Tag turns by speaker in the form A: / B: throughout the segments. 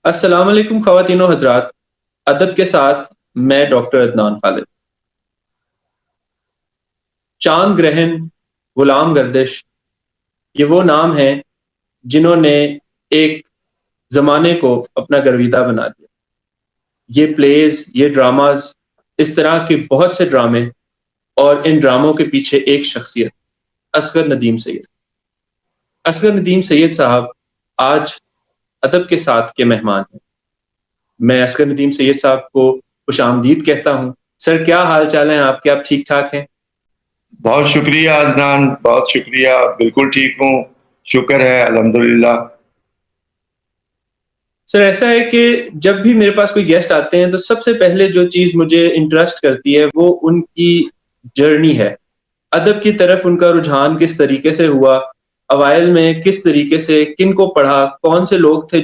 A: السلام علیکم خواتین و حضرات. ادب کے ساتھ میں ڈاکٹر عدنان خالد. چاند گرہن، غلام گردش، یہ وہ نام ہیں جنہوں نے ایک زمانے کو اپنا گرویدہ بنا دیا. یہ پلیز، یہ ڈراماز، اس طرح کے بہت سے ڈرامے، اور ان ڈراموں کے پیچھے ایک شخصیت، اصغر ندیم سید. اصغر ندیم سید صاحب آج ادب کے ساتھ کے مہمان ہیں. میں اصغر ندیم سید صاحب کو خوش آمدید کہتا ہوں. سر، کیا حال چال ہیں آپ کے؟ آپ ٹھیک ٹھاک ہیں؟
B: بہت شکریہ عدنان، بہت شکریہ. بالکل ٹھیک ہوں، شکر ہے، الحمدللہ.
A: سر، ایسا ہے کہ جب بھی میرے پاس کوئی گیسٹ آتے ہیں تو سب سے پہلے جو چیز مجھے انٹرسٹ کرتی ہے وہ ان کی جرنی ہے. ادب کی طرف ان کا رجحان کس طریقے سے ہوا، اوائل میں کس طریقے سے کن کو پڑھا، کون سے لوگ تھے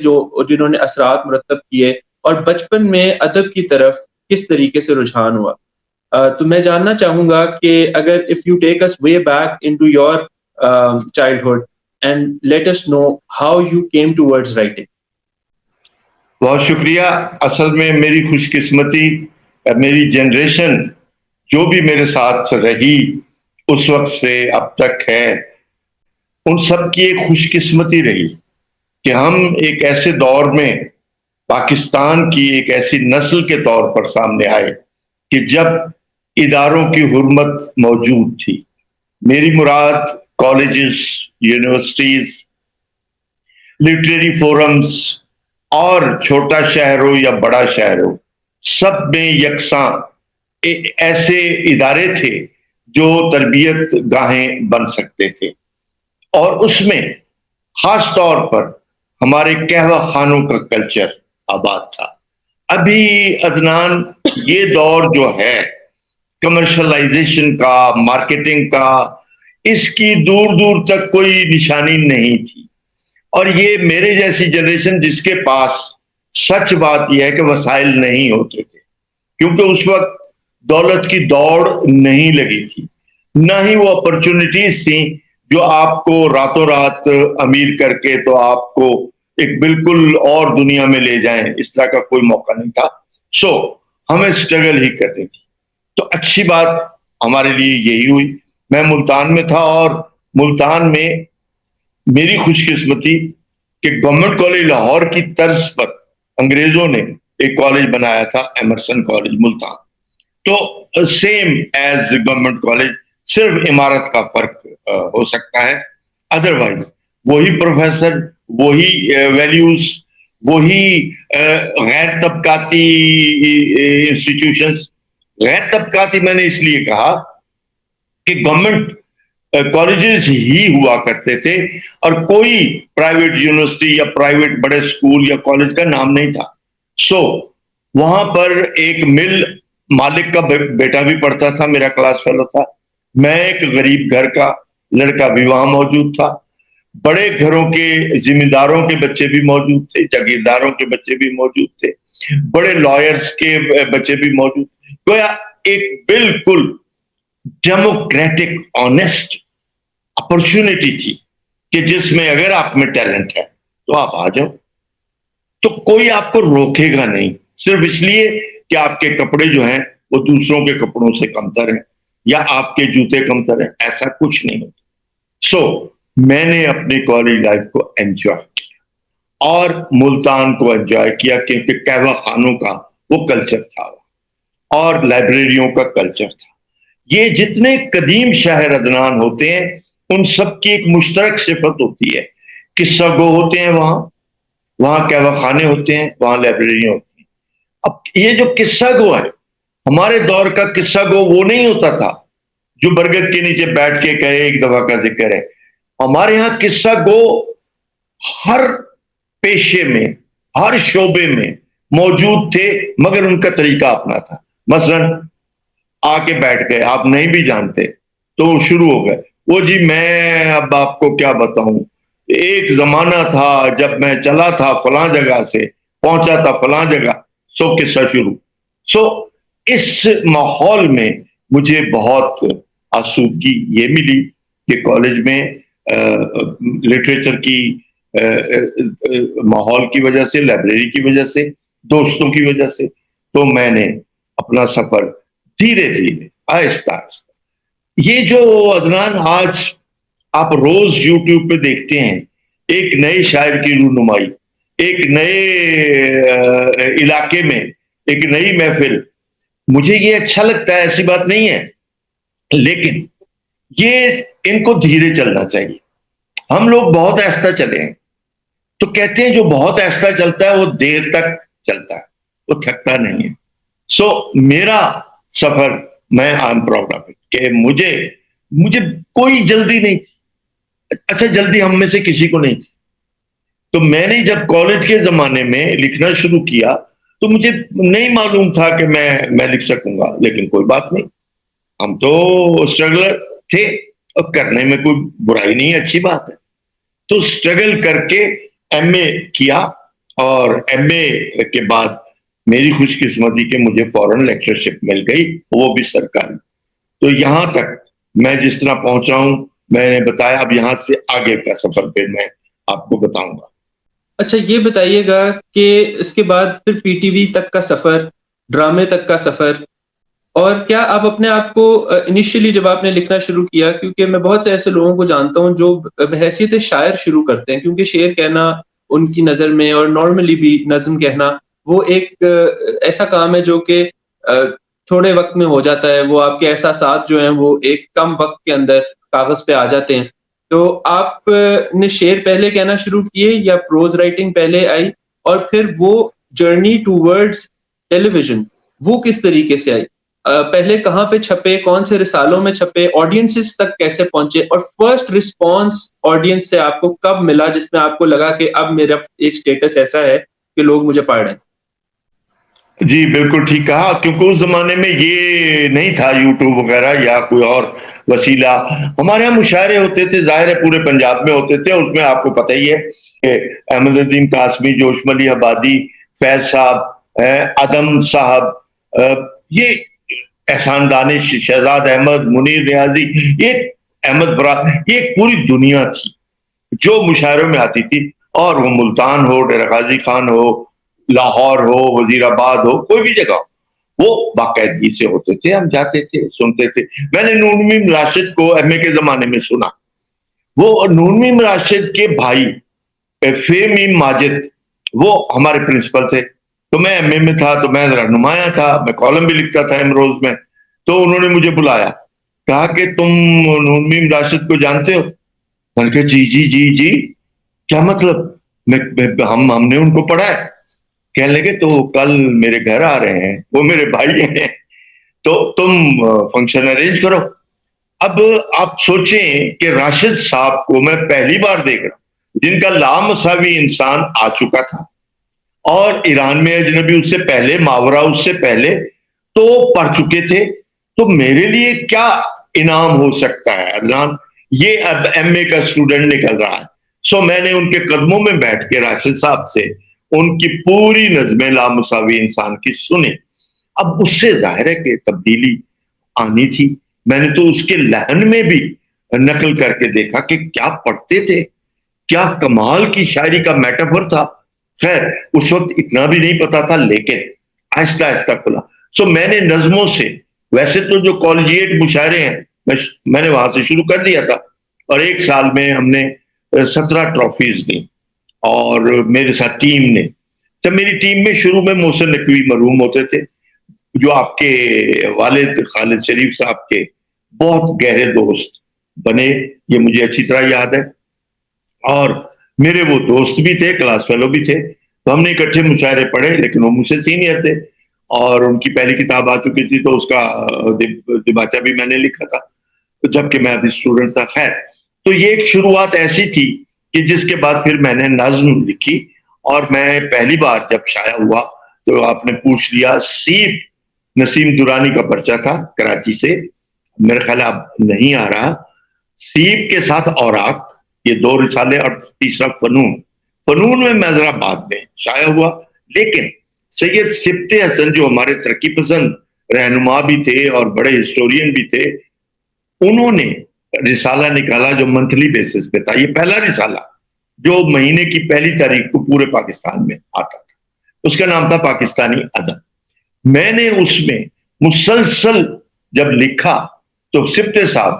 A: جنہوں نے اثرات مرتب کیے، اور بچپن میں ادب کی طرف کس طریقے سے رجحان ہوا. تو میں جاننا چاہوں گا کہ اگر if you take us way back into your childhood and let us know how you came towards writing.
B: بہت شکریہ. اصل میں میری خوش قسمتی، میری جنریشن جو بھی میرے ساتھ رہی اس وقت سے اب تک ہے، ان سب کی ایک خوش قسمتی رہی کہ ہم ایک ایسے دور میں پاکستان کی ایک ایسی نسل کے طور پر سامنے آئے کہ جب اداروں کی حرمت موجود تھی. میری مراد کالجز، یونیورسٹیز، لٹریری فورمز، اور چھوٹا شہر ہو یا بڑا شہر ہو، سب میں یکساں ایسے ادارے تھے جو تربیت گاہیں بن سکتے تھے. اور اس میں خاص طور پر ہمارے قہوہ خانوں کا کلچر آباد تھا. ابھی عدنان یہ دور جو ہے کمرشلائزیشن کا، مارکیٹنگ کا، اس کی دور دور تک کوئی نشانی نہیں تھی. اور یہ میرے جیسی جنریشن جس کے پاس، سچ بات یہ ہے کہ وسائل نہیں ہوتے تھے، کیونکہ اس وقت دولت کی دوڑ نہیں لگی تھی، نہ ہی وہ اپرچونٹیز تھیں جو آپ کو راتوں رات امیر کر کے تو آپ کو ایک بالکل اور دنیا میں لے جائیں. اس طرح کا کوئی موقع نہیں تھا. سو ہمیں اسٹرگل ہی کرنی تھی. تو اچھی بات ہمارے لیے یہی ہوئی. میں ملتان میں تھا، اور ملتان میں میری خوش قسمتی کہ گورنمنٹ کالج لاہور کی طرز پر انگریزوں نے ایک کالج بنایا تھا، ایمرسن کالج ملتان. تو سیم ایز گورنمنٹ کالج، صرف عمارت کا فرق ہو سکتا ہے. ادروائز وہی پروفیسر، وہی ویلیوز، وہی غیر طبقاتی انسٹیٹیوشنز. غیر طبقاتی میں نے اس لیے کہا کہ گورنمنٹ کالجز ہی ہوا کرتے تھے، اور کوئی پرائیویٹ یونیورسٹی یا پرائیویٹ بڑے اسکول یا کالج کا نام نہیں تھا. سو وہاں پر ایک مل مالک کا بیٹا بھی پڑھتا تھا، میرا کلاس فیلو تھا. میں ایک غریب گھر کا لڑکا بھی وہاں موجود تھا. بڑے گھروں کے ذمہ داروں کے بچے بھی موجود تھے، جاگیرداروں کے بچے بھی موجود تھے، بڑے لائرز کے بچے بھی موجود تھے. گویا ایک بالکل ڈیموکریٹک آنےسٹ اپرچونٹی تھی کہ جس میں اگر آپ میں ٹیلنٹ ہے تو آپ آ جاؤ. تو کوئی آپ کو روکے گا نہیں، صرف اس لیے کہ آپ کے کپڑے جو ہیں وہ دوسروں کے کپڑوں سے کمتر ہیں یا آپ کے جوتے کمتر ہیں. ایسا کچھ نہیں ہوتا. سو میں نے اپنی کالج لائف کو انجوائے کیا، اور ملتان کو انجوائے کیا، کیونکہ قہوہ خانوں کا وہ کلچر تھا اور لائبریریوں کا کلچر تھا. یہ جتنے قدیم شہر عدنان ہوتے ہیں ان سب کی ایک مشترک صفت ہوتی ہے. قصہ گو ہوتے ہیں وہاں قہوہ خانے ہوتے ہیں، وہاں لائبریریاں ہوتی ہیں. اب یہ جو قصہ گو ہے، ہمارے دور کا قصہ گو وہ نہیں ہوتا تھا جو برگد کے نیچے بیٹھ کے کہے ایک دفعہ کا ذکر ہے. ہمارے ہاں قصہ گو ہر پیشے میں، ہر شعبے میں موجود تھے، مگر ان کا طریقہ اپنا تھا. مثلا آ کے بیٹھ گئے، آپ نہیں بھی جانتے تو وہ شروع ہو گئے، وہ جی میں اب آپ کو کیا بتاؤں، ایک زمانہ تھا جب میں چلا تھا فلاں جگہ سے، پہنچا تھا فلاں جگہ. سو قصہ شروع. سو اس ماحول میں مجھے بہت آسودگی یہ ملی کہ کالج میں لٹریچر کی ماحول کی وجہ سے، لائبریری کی وجہ سے، دوستوں کی وجہ سے، تو میں نے اپنا سفر دھیرے دھیرے آہستہ آہستہ، یہ جو عدنان آج آپ روز یوٹیوب پہ دیکھتے ہیں، ایک نئے شاعر کی رونمائی، ایک نئے علاقے میں ایک نئی محفل، مجھے یہ اچھا لگتا ہے، ایسی بات نہیں ہے، لیکن یہ ان کو دھیرے چلنا چاہیے. ہم لوگ بہت آہستہ چلے ہیں، تو کہتے ہیں جو بہت آہستہ چلتا ہے وہ دیر تک چلتا ہے، وہ تھکتا نہیں ہے. سو میرا سفر، میں I am proud of it کہ مجھے کوئی جلدی نہیں تھی. اچھا، جلدی ہم میں سے کسی کو نہیں تھی. تو میں نے جب کالج کے زمانے میں لکھنا شروع کیا تو مجھے نہیں معلوم تھا کہ میں لکھ سکوں گا، لیکن کوئی بات نہیں، ہم تو اسٹرگلر تھے، اور کرنے میں کوئی برائی نہیں ہے، اچھی بات ہے. تو اسٹرگل کر کے ایم اے کیا، اور ایم اے کے بعد میری خوش قسمتی کہ مجھے فورن لیکچرشپ مل گئی، وہ بھی سرکاری. تو یہاں تک میں جس طرح پہنچا ہوں، میں نے بتایا. اب یہاں سے آگے کا سفر پھر میں آپ کو بتاؤں گا.
A: اچھا، یہ بتائیے گا کہ اس کے بعد پھر پی ٹی وی تک کا سفر، ڈرامے تک کا سفر، اور کیا آپ اپنے آپ کو انیشیلی جب آپ نے لکھنا شروع کیا، کیونکہ میں بہت سے ایسے لوگوں کو جانتا ہوں جو بحیثیت شاعر شروع کرتے ہیں، کیونکہ شعر کہنا ان کی نظر میں، اور نارملی بھی نظم کہنا، وہ ایک ایسا کام ہے جو کہ تھوڑے وقت میں ہو جاتا ہے. وہ آپ کے احساسات جو ہیں وہ ایک کم وقت کے اندر کاغذ پہ آ جاتے ہیں. تو آپ نے شعر پہلے کہنا شروع کیے یا پروز رائٹنگ پہلے آئی، اور پھر وہ journey towards television وہ کس طریقے سے آئی؟ پہلے کہاں پہ چھپے، کون سے رسالوں میں چھپے، آڈینسز تک کیسے پہنچے، اور فرسٹ رسپانس آڈینس سے آپ کو کب ملا جس میں آپ کو لگا کہ اب میرا ایک سٹیٹس ایسا ہے کہ لوگ مجھے پڑھ رہے ہیں؟
B: جی بالکل ٹھیک کہا، کیونکہ اس زمانے میں یہ نہیں تھا یوٹیوب وغیرہ یا کوئی اور وسیلہ. ہمارے یہاں مشاعرے ہوتے تھے، ظاہر ہے پورے پنجاب میں ہوتے تھے، اس میں آپ کو پتہ ہی ہے کہ احمد الدین قاسمی، جوش ملی آبادی، فیض صاحب، عدم صاحب، یہ احسان دانش، شہزاد احمد، منیر ریاضی، یہ احمد برا، یہ ایک پوری دنیا تھی جو مشاعروں میں آتی تھی. اور وہ ملتان ہو، ڈیرہ غازی خان ہو، لاہور ہو، وزیر آباد ہو، کوئی بھی جگہ ہو، وہ باقاعدگی سے ہوتے تھے. ہم جاتے تھے، سنتے تھے. میں نے نور میم راشد کو ایم اے کے زمانے میں سنا. وہ نور میم راشد کے بھائی فہیم میم ماجد، وہ ہمارے پرنسپل تھے. تو میں ایم اے میں تھا، تو میں ذرا نمایاں تھا، میں کالم بھی لکھتا تھا امروز میں. تو انہوں نے مجھے بلایا، کہا کہ تم نور میم راشد کو جانتے ہو؟ میں نے کہا جی جی جی جی. کیا مطلب؟ ہم نے ان کو پڑھا ہے. کہنے لگے تو کل میرے گھر آ رہے ہیں، وہ میرے بھائی ہیں، تو تم فنکشن ارینج کرو. اب آپ سوچیں کہ راشد صاحب کو میں پہلی بار دیکھ رہا ہوں، جن کا لامساوی انسان آ چکا تھا، اور ایران میں اجنبی اس سے پہلے، ماورا اس سے پہلے تو پڑھ چکے تھے. تو میرے لیے کیا انعام ہو سکتا ہے عدنان؟ یہ اب ایم اے کا اسٹوڈنٹ نکل رہا ہے. سو میں نے ان کے قدموں میں بیٹھ کے راشد صاحب سے ان کی پوری نظمیں لامساوی انسان کی سنی. اب اس سے ظاہر ہے کہ تبدیلی آنی تھی. میں نے تو اس کے لہن میں بھی نقل کر کے دیکھا کہ کیا پڑھتے تھے، کیا کمال کی شاعری کا میٹافر تھا. خیر اس وقت اتنا بھی نہیں پتا تھا، لیکن آہستہ آہستہ کھلا. سو میں نے نظموں سے، ویسے تو جو کالجیٹ مشاعرے ہیں میں نے وہاں سے شروع کر دیا تھا، اور ایک سال میں ہم نے 17 ٹرافیز دی. اور میرے ساتھ ٹیم نے، جب میری ٹیم میں شروع میں محسن نقوی مرحوم ہوتے تھے، جو آپ کے والد خالد شریف صاحب کے بہت گہرے دوست بنے، یہ مجھے اچھی طرح یاد ہے. اور میرے وہ دوست بھی تھے، کلاس فیلو بھی تھے. تو ہم نے اکٹھے مشاعرے پڑھے، لیکن وہ مجھ سے سینئر تھے، اور ان کی پہلی کتاب آ چکی تھی، تو اس کا دباچہ بھی میں نے لکھا تھا، جبکہ میں ابھی اسٹوڈنٹ تھا. خیر تو یہ ایک شروعات ایسی تھی کہ جس کے بعد پھر میں نے نظم لکھی. اور میں پہلی بار جب شائع ہوا تو آپ نے پوچھ لیا، سیپ نسیم درانی کا پرچہ تھا کراچی سے، میرے خیال اب نہیں آ رہا. سیپ کے ساتھ اوراق، یہ 2 رسالے، اور تیسرا فنون. فنون میں میں ذرا بعد میں شائع ہوا، لیکن سید سبت حسن جو ہمارے ترقی پسند رہنما بھی تھے اور بڑے ہسٹورین بھی تھے، انہوں نے رسالہ نکالا جو منتھلی بیسس پہ تھا. یہ پہلا رسالہ جو مہینے کی پہلی تاریخ کو پورے پاکستان میں آتا تھا. اس کا نام تھا پاکستانی ادب. میں نے اس میں مسلسل جب لکھا تو سبتے صاحب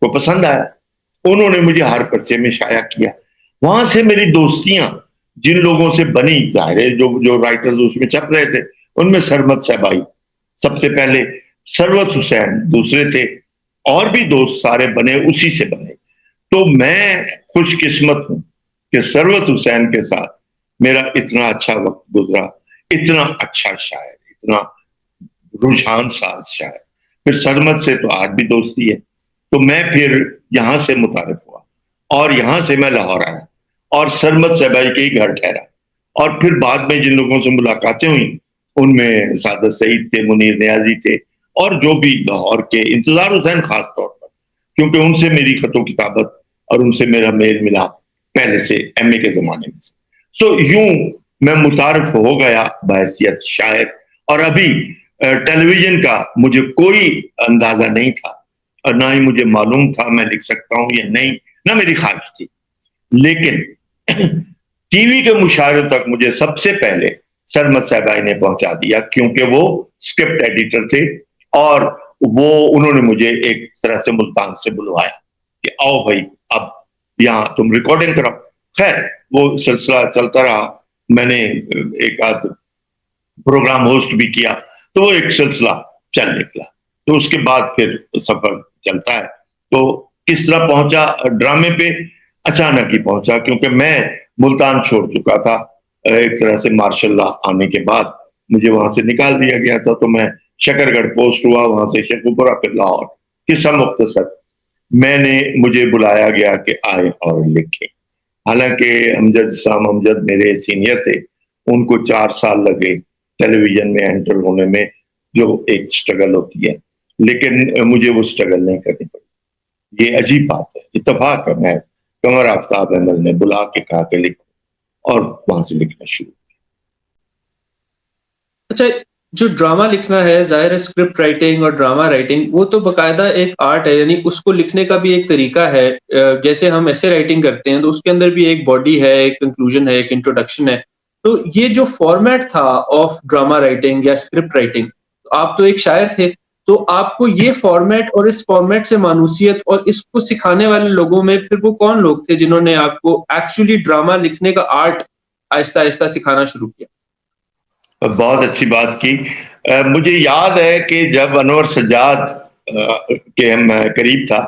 B: کو پسند آیا. انہوں نے مجھے ہر پرچے میں شائع کیا. وہاں سے میری دوستیاں جن لوگوں سے بنی، ظاہر ہے جو رائٹرز اس میں چھپ رہے تھے، ان میں سرمد صاحبائی سب سے پہلے، ثروت حسین دوسرے تھے، اور بھی دوست سارے بنے اسی سے بنے. تو میں خوش قسمت ہوں کہ ثروت حسین کے ساتھ میرا اتنا اچھا وقت گزرا، اتنا اچھا شاعر، اتنا رجحان ساز شاعر. پھر سرمد سے تو آج بھی دوستی ہے. تو میں پھر یہاں سے متعارف ہوا اور یہاں سے میں لاہور آیا اور سرمد صاحبائی کے ہی گھر ٹھہرا. اور پھر بعد میں جن لوگوں سے ملاقاتیں ہوئیں ان میں سعادت سعید تھے، منیر نیازی تھے، اور جو بھی لاہور کے، انتظار حسین خاص طور پر، کیونکہ ان سے میری خط و کتابت اور ان سے میرا میل ملا پہلے سے ایم اے کے زمانے میں سے. سو یوں میں متعارف ہو گیا بحیثیت شاعر. اور ابھی ٹیلی ویژن کا مجھے کوئی اندازہ نہیں تھا اور نہ ہی مجھے معلوم تھا میں لکھ سکتا ہوں یا نہیں، نہ میری خواہش تھی. لیکن ٹی وی کے مشاہدے تک مجھے سب سے پہلے سرمد صاحبائی نے پہنچا دیا، کیونکہ وہ اسکرپٹ ایڈیٹر تھے اور انہوں نے مجھے ایک طرح سے ملتان سے بلوایا کہ آؤ بھائی اب یہاں تم ریکارڈنگ کرو. خیر وہ سلسلہ چلتا رہا. میں نے ایک آدھ پروگرام ہوسٹ بھی کیا تو وہ ایک سلسلہ چل نکلا. تو اس کے بعد پھر سفر چلتا ہے. تو کس طرح پہنچا ڈرامے پہ؟ اچانک ہی پہنچا، کیونکہ میں ملتان چھوڑ چکا تھا. ایک طرح سے مارشاء اللہ آنے کے بعد مجھے وہاں سے نکال دیا گیا تھا. تو میں شکر گڑھ پوسٹ ہوا، وہاں سے شیخوپورہ، پھر لاہور. قصہ مختصر، مجھے بلایا گیا کہ آئے اور لکھیں. حالانکہ اسلام امجد میرے سینئر تھے، ان کو 4 سال لگے ٹیلی ویژن میں انٹر ہونے میں، جو ایک سٹرگل ہوتی ہے، لیکن مجھے وہ سٹرگل نہیں کرنی پڑی. یہ عجیب بات ہے، اتفاق ہے. میں قمر آفتاب احمد نے بلا کے کہا کہ لکھو، اور وہاں سے لکھنا شروع.
A: اچھا، جو ڈرامہ لکھنا ہے، ظاہر ہے اسکرپٹ رائٹنگ اور ڈرامہ رائٹنگ وہ تو باقاعدہ ایک آرٹ ہے، یعنی اس کو لکھنے کا بھی ایک طریقہ ہے. جیسے ہم ایسے رائٹنگ کرتے ہیں تو اس کے اندر بھی ایک باڈی ہے، ایک کنکلوژن ہے، ایک انٹروڈکشن ہے. تو یہ جو فارمیٹ تھا آف ڈرامہ رائٹنگ یا اسکرپٹ رائٹنگ، آپ تو ایک شاعر تھے، تو آپ کو یہ فارمیٹ اور اس فارمیٹ سے مانوسیت اور اس کو سکھانے والے لوگوں میں پھر وہ کون لوگ تھے جنہوں نے آپ کو ایکچولی ڈرامہ لکھنے کا آرٹ آہستہ آہستہ سکھانا شروع کیا؟
B: بہت اچھی بات کی. مجھے یاد ہے کہ جب انور سجاد کے ہم قریب تھا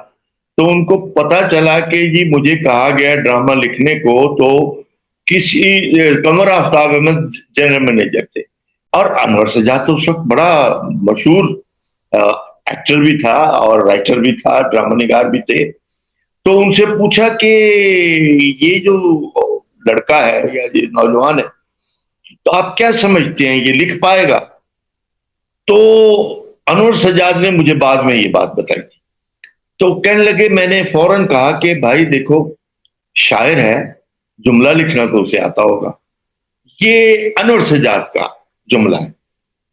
B: تو ان کو پتا چلا کہ جی مجھے کہا گیا ڈرامہ لکھنے کو، تو کسی قمر آفتاب احمد جنرل مینیجر تھے، اور انور سجاد تو اس وقت بڑا مشہور ایکٹر بھی تھا اور رائٹر بھی تھا، ڈرامہ نگار بھی تھے. تو ان سے پوچھا کہ یہ جو لڑکا ہے یا یہ نوجوان ہے تو آپ کیا سمجھتے ہیں یہ لکھ پائے گا؟ تو انور سجاد نے مجھے بعد میں یہ بات بتائی تھی. تو کہنے لگے، میں نے فوراً کہا کہ بھائی دیکھو، شاعر ہے، جملہ لکھنا تو اسے آتا ہوگا. یہ انور سجاد کا جملہ ہے.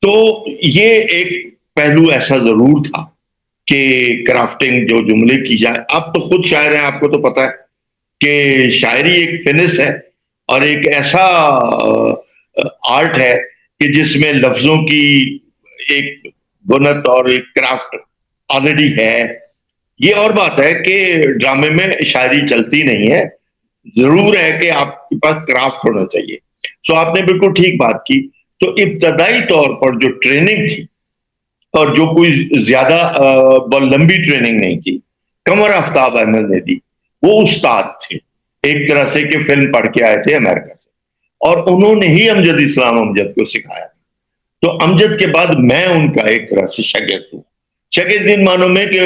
B: تو یہ ایک پہلو ایسا ضرور تھا کہ کرافٹنگ جو جملے کی جائے. آپ تو خود شاعر ہیں، آپ کو تو پتا ہے کہ شاعری ایک فنس ہے اور ایک ایسا آرٹ ہے کہ جس میں لفظوں کی ایک بنت اور ایک کرافٹ آلریڈی ہے. یہ اور بات ہے کہ ڈرامے میں شاعری چلتی نہیں ہے، ضرور ہے کہ آپ کے پاس کرافٹ ہونا چاہیے. سو آپ نے بالکل ٹھیک بات کی. تو ابتدائی طور پر جو ٹریننگ تھی، اور جو کوئی زیادہ بہت لمبی ٹریننگ نہیں تھی، قمر آفتاب احمد نے دی. وہ استاد تھے ایک طرح سے کہ فلم پڑھ کے آئے تھے امریکہ سے، اور انہوں نے ہی امجد اسلام امجد کو سکھایا تھا. تو امجد کے بعد میں ان کا ایک طرح سے شاگرد ہوں. شاگرد ان معنوں میں کہ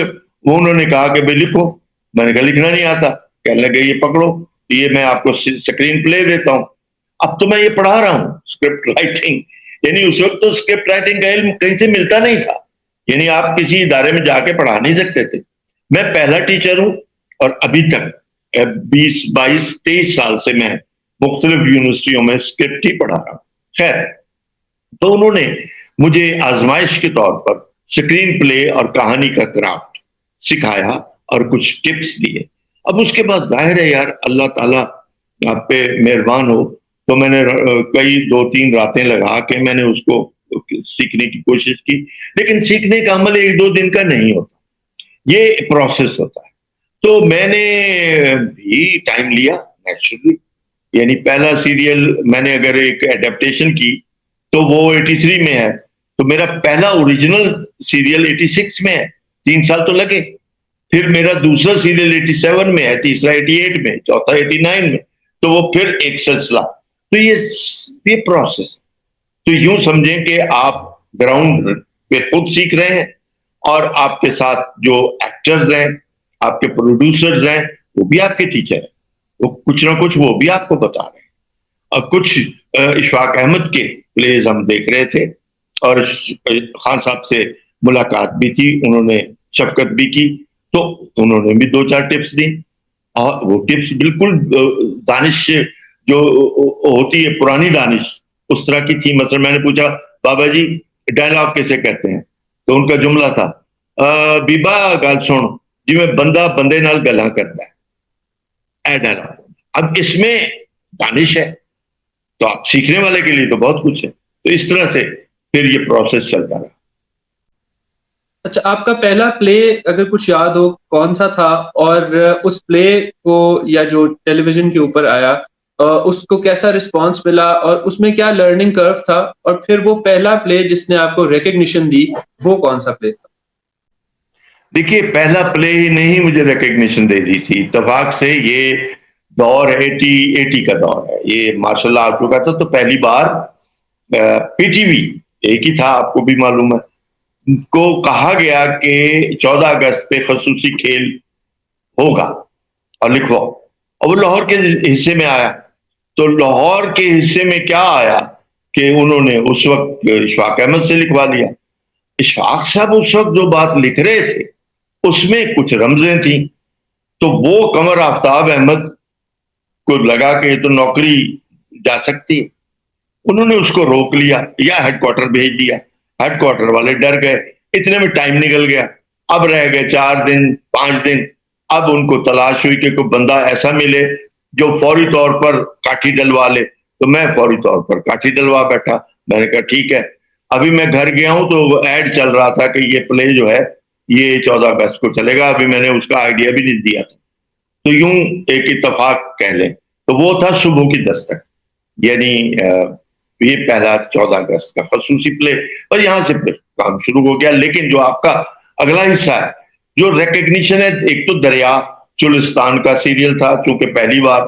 B: وہ انہوں نے کہا کہ بھائی لکھو. میں نے کہا لکھنا نہیں آتا. کہنے لگے یہ پکڑو، یہ میں آپ کو سکرین پلے دیتا ہوں. اب تو میں یہ پڑھا رہا ہوں اسکرپٹ رائٹنگ. یعنی اس وقت تو اسکرپٹ رائٹنگ کا علم کہیں سے ملتا نہیں تھا، یعنی آپ کسی ادارے میں جا کے پڑھا نہیں سکتے تھے. میں پہلا ٹیچر ہوں اور ابھی تک 22 سال سے میں مختلف یونیورسٹیوں میں اسکرپٹ ہی پڑھا رہا ہوں. خیر، تو انہوں نے مجھے آزمائش کے طور پر سکرین پلے اور کہانی کا کرافٹ سکھایا اور کچھ ٹپس دیے. اب اس کے بعد ظاہر ہے یار، اللہ تعالیٰ آپ پہ مہربان ہو، تو میں نے کئی 2-3 راتیں لگا کے میں نے اس کو سیکھنے کی کوشش کی، لیکن سیکھنے کا عمل 1-2 دن کا نہیں ہوتا، یہ پروسیس ہوتا ہے۔ تو میں نے بھی ٹائم لیا نیچرلی، یعنی پہلا سیریل میں نے اگر ایک ایڈیپٹیشن کی تو وہ 83 میں ہے، تو میرا پہلا اوریجنل سیریل 86 میں ہے، 3 سال تو لگے۔ پھر میرا دوسرا سیریل 87 میں ہے، تیسرا 88 میں، چوتھا 89 میں، تو وہ پھر ایک سلسلہ۔ تو یہ پروسیس، تو یوں سمجھیں کہ آپ گراؤنڈ پہ خود سیکھ رہے ہیں، اور آپ کے ساتھ جو ایکٹرز ہیں، آپ کے پروڈیوسرز ہیں، وہ بھی آپ کے ٹیچر ہیں، وہ کچھ نہ کچھ وہ بھی آپ کو بتا رہے ہیں۔ اور کچھ اشفاق احمد کے پلیز ہم دیکھ رہے تھے، اور خان صاحب سے ملاقات بھی تھی، انہوں نے شفقت بھی کی، تو انہوں نے بھی 2-4 ٹپس دی، اور وہ ٹپس بالکل دانش جو ہوتی ہے، پرانی دانش اس طرح کی تھی۔ مثلا میں نے پوچھا، بابا جی ڈائلاگ کیسے کہتے ہیں؟ تو ان کا جملہ تھا، بیبا گل سن جی میں بندہ بندے نال گلاں کرتا ہے، اے ڈائلاگ۔ اب اس میں دانش ہے، تو آپ سیکھنے والے کے لیے تو بہت کچھ ہے۔ تو اس طرح سے پھر یہ پروسیس چلتا رہا۔
A: اچھا، آپ کا پہلا پلے اگر کچھ یاد ہو کون سا تھا، اور اس پلے کو یا جو ٹیلی ویژن کے اوپر آیا اس کو کیسا رسپانس ملا، اور اس میں کیا لرننگ کرو تھا، اور پھر وہ پہلا پلے جس نے آپ کو ریکگنیشن دی وہ کون سا پلے تھا؟
B: دیکھیے، پہلا پلے ہی نہیں مجھے ریکگنیشن دے دی تھی، اتفاق سے یہ دور 80 کا دور ہے، یہ ماشاء اللہ آ چکا تھا، تو پہلی بار پی ٹی وی ایک ہی تھا، آپ کو بھی معلوم ہے، کو کہا گیا کہ 14 اگست پہ خصوصی کھیل ہوگا اور لکھواؤ، اور وہ لاہور کے حصے میں آیا۔ تو لاہور کے حصے میں کیا آیا کہ انہوں نے اس وقت اشفاق احمد سے لکھوا لیا۔ اشفاق صاحب اس وقت جو بات لکھ رہے تھے اس میں کچھ رمزیں تھیں، تو وہ قمر آفتاب احمد کو لگا کہ یہ تو نوکری جا سکتی ہے، انہوں نے اس کو روک لیا یا ہیڈ کوارٹر بھیج دیا۔ ہیڈ کوارٹر والے ڈر گئے، اتنے میں ٹائم نکل گیا، اب رہ گئے 4 دن 5 دن۔ اب ان کو تلاش ہوئی کہ کوئی بندہ ایسا ملے جو فوری طور پر کاٹھی ڈلوا لے، تو میں فوری طور پر کاٹھی ڈلوا بیٹھا۔ میں نے کہا ٹھیک ہے۔ ابھی میں گھر گیا ہوں تو ایڈ چل رہا تھا کہ یہ پلے جو ہے یہ 14 اگست کو چلے گا، ابھی میں نے اس کا آئیڈیا بھی نہیں دیا تھا۔ تو یوں ایک اتفاق کہہ لیں تو وہ تھا صبح کی دستک، یعنی یہ پہلا 14 اگست کا خصوصی پلے، اور یہاں سے پھر کام شروع ہو گیا۔ لیکن جو آپ کا اگلا حصہ ہے جو ریکگنیشن ہے، ایک تو دریا چولستان کا سیریل تھا، چونکہ پہلی بار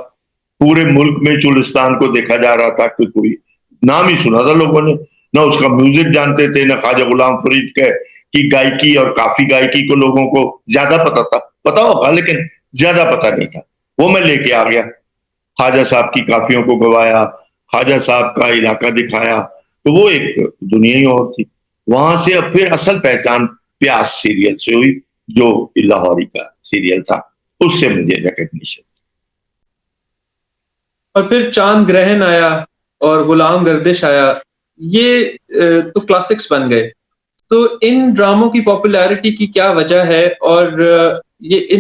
B: پورے ملک میں چولستان کو دیکھا جا رہا تھا، کہ کوئی نام ہی سنا تھا لوگوں نے، نہ اس کا میوزک جانتے تھے، نہ خواجہ غلام فرید کی گائکی اور کافی گائکی کو لوگوں کو زیادہ پتا ہوگا، لیکن زیادہ پتا نہیں تھا۔ وہ میں لے کے آ گیا، خواجہ صاحب کی کافیوں کو گوایا، خواجہ صاحب کا علاقہ دکھایا، تو وہ ایک دنیا ہی اور تھی۔ وہاں سے اب پھر اصل پہچان پیاس سیریل سے ہوئی، جو لاہوری کا سیریل تھا، اس سے مجھے ریکگنیشن۔
A: اور پھر چاند گرہن آیا اور غلام گردش آیا، یہ تو کلاسکس بن گئے۔ تو ان ڈراموں کی پاپولیرٹی کی کیا وجہ ہے، اور یہ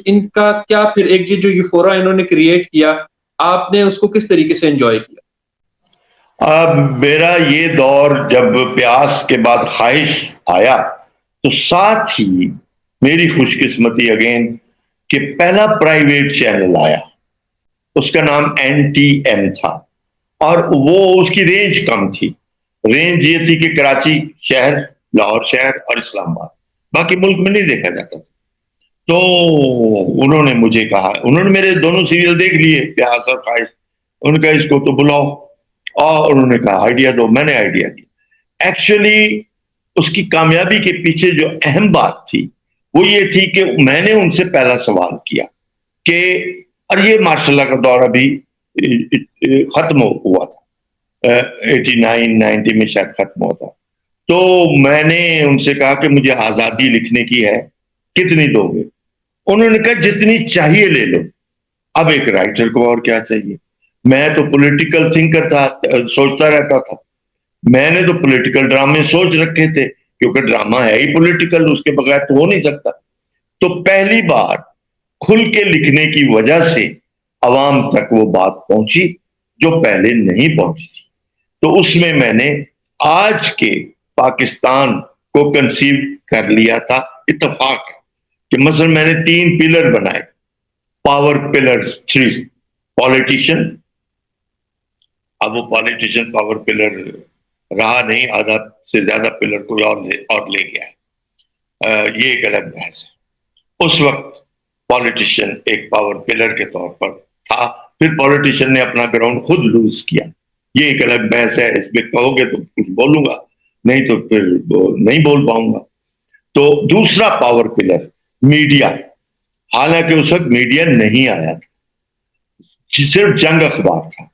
A: ان کا کیا پھر ایک جو یوفورا انہوں نے کریٹ کیا، آپ نے اس کو کس طریقے سے انجوائے کیا؟
B: اب میرا یہ دور جب پیاس کے بعد خواہش آیا، تو ساتھ ہی میری خوش قسمتی اگین کہ پہلا پرائیویٹ چینل آیا، اس کا نام NTM تھا، اور وہ اس کی رینج کم تھی۔ رینج یہ تھی کہ کراچی شہر، لاہور شہر اور اسلام آباد، باقی ملک میں نہیں دیکھا جاتا تھا۔ تو انہوں نے مجھے کہا، انہوں نے میرے دونوں سیریل دیکھ لیے، پیاس اور خواہش، انہوں نے کہا اس کو تو بلاؤ، اور انہوں نے کہا آئیڈیا دو، میں نے آئیڈیا دیا۔ ایکچولی اس کی کامیابی کے پیچھے جو اہم بات تھی وہ یہ تھی کہ میں نے ان سے پہلا سوال کیا کہ، اور یہ ماشاء اللہ کا دور ابھی ختم ہوا تھا، 89-90 میں شاید ختم ہوتا، تو میں نے ان سے کہا کہ مجھے آزادی لکھنے کی ہے، کتنی دو گے؟ انہوں نے کہا جتنی چاہیے لے لو۔ اب ایک رائٹر کو اور کیا چاہیے؟ میں تو پولیٹیکل تھنکر تھا، سوچتا رہتا تھا، میں نے تو پولیٹیکل ڈرامے سوچ رکھے تھے، کیونکہ ڈرامہ ہے ہی پولیٹیکل، اس کے بغیر تو ہو نہیں سکتا۔ تو پہلی بار کھل کے لکھنے کی وجہ سے عوام تک وہ بات پہنچی جو پہلے نہیں پہنچی تھی. تو اس میں میں نے آج کے پاکستان کو کنسیو کر لیا تھا. اتفاق ہے کہ مثلا میں نے 3 پلر بنائے. Power pillars 3. پالیٹیشین. اب وہ پالیٹیشین پاور پلر رہا نہیں, آدھا سے زیادہ پلر کوئی اور لے گیا ہے. یہ ایک الگ بحث ہے. اس وقت پالیٹیشین ایک پاور پلر کے طور پر تھا. پھر پالیٹیشین نے اپنا گراؤنڈ خود لوز کیا. یہ ایک الگ بحث ہے. اس میں کہو گے تو کچھ بولوں گا, نہیں تو پھر نہیں بول پاؤں گا. تو دوسرا پاور پلر میڈیا. حالانکہ اس وقت میڈیا نہیں آیا تھا, صرف جنگ اخبار تھا.